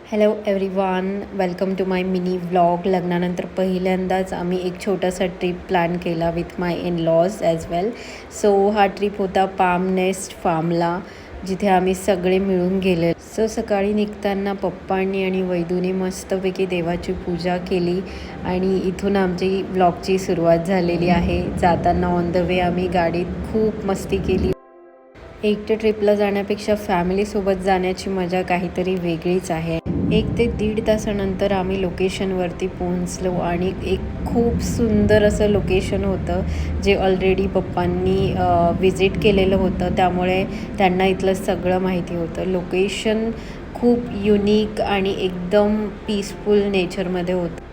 Hello everyone, welcome to my mini vlog. लग्नानंतर पहिल्यांदाच आम्ही एक छोटासा ट्रिप प्लॅन केला with my in laws as well. So हा ट्रिप होता पाम नेस्ट फार्मला, जिथे आम्ही सगळे मिळून गेले. सो सकाळी निघताना पप्पांनी आणि वैदूने मस्तपैकी देवाची पूजा केली आणि इथून आमची व्लॉगची सुरुवात झालेली आहे. जाताना ऑन द वे आम्ही गाडीत खूप मस्ती केली. एकटं ट्रिपला जाण्यापेक्षा फॅमिलीसोबत जाण्याची मजा काहीतरी वेगळीच आहे. 1 ते 1.5 तासानंतर आम्ही लोकेशनवरती पोहोचलो आणि एक खूप सुंदर असं लोकेशन होतं, जे ऑलरेडी पप्पांनी विजिट केलेलं होतं, त्यामुळे त्यांना इथलं सगळं माहिती होतं. लोकेशन खूप युनिक आणि एकदम पीसफुल नेचरमध्ये होतं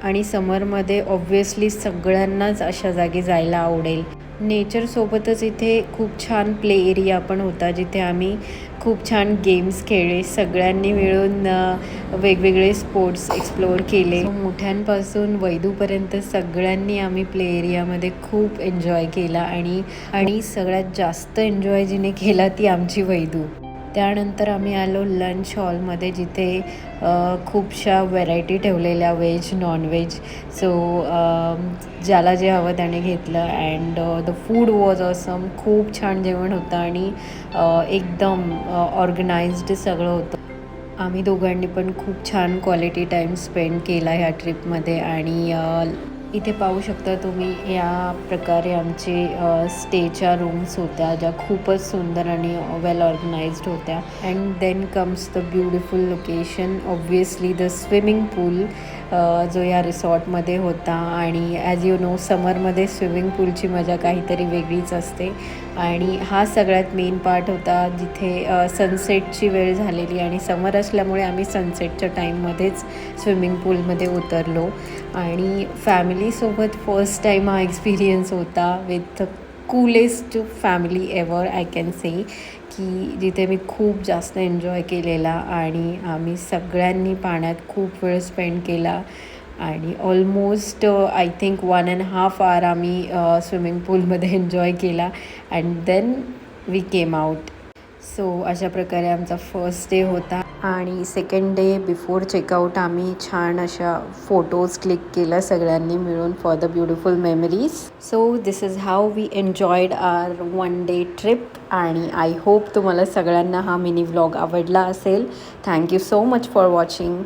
आणि समरमध्ये ऑब्व्हियसली सगळ्यांनाच अशा जागी जायला आवडेल. नेचरसोबतच इथे खूप छान प्ले एरिया पण होता, जिथे आम्ही खूप छान गेम्स खेळले. सगळ्यांनी मिळून वेगवेगळे स्पोर्ट्स एक्सप्लोअर केले. मोठ्यांपासून वैदूपर्यंत सगळ्यांनी आम्ही प्ले एरियामध्ये खूप एन्जॉय केला आणि सगळ्यात जास्त एन्जॉय जिने केला ती आमची वैदू. त्यानंतर आम्ही आलो लंच हॉलमध्ये, जिथे खूपशा व्हेरायटी ठेवलेल्या, व्हेज नॉनव्हेज. सो ज्याला जे हवं त्याने घेतलं and the food was awesome. खूप छान जेवण होतं आणि एकदम ऑर्गनाइज्ड सगळं होतं. आम्ही दोघांनी पण खूप छान क्वालिटी टाईम स्पेंड केला ह्या ट्रिपमध्ये. आणि इथे पाहू शकता तुम्ही, या प्रकारे आमचे स्टेच्या रूम्स होत्या, ज्या खूपच सुंदर आणि वेल ऑर्गनाइज्ड होत्या. And then comes the beautiful location, obviously the swimming pool, जो या रिसॉर्टमध्ये होता. आणि ॲज यू नो, समरमध्ये स्विमिंग पूलची मजा काहीतरी वेगळीच असते. आणि हा सगळ्यात मेन पार्ट होता, जिथे सनसेटची वेळ झालेली आणि समर असल्यामुळे आम्ही सनसेटच्या टाईममध्येच स्विमिंग पूलमध्ये उतरलो. आणि फॅमिलीसोबत फर्स्ट टाईम हा एक्सपिरियन्स होता with coolest family ever I can say, की जिथे मी खूप जास्त एन्जॉय केलेला. आणि आम्ही सगळ्यांनी पाण्यात खूप वेळ स्पेंड केला आणि ऑलमोस्ट आय थिंक 1.5 hour आम्ही स्विमिंग पूलमध्ये एन्जॉय केला and then we came out. So अशा प्रकारे आमचा फर्स्ट डे होता. आणि सेकंड डे बिफोर चेकआउट आम्ही छान अशा फोटोज क्लिक केल्या सगळ्यांनी मिळून for the beautiful memories. So this is how we enjoyed our 1 day trip. आणि आय होप तुम्हाला सगळ्यांना हा मिनी व्लॉग आवडला असेल. Thank you so much for watching.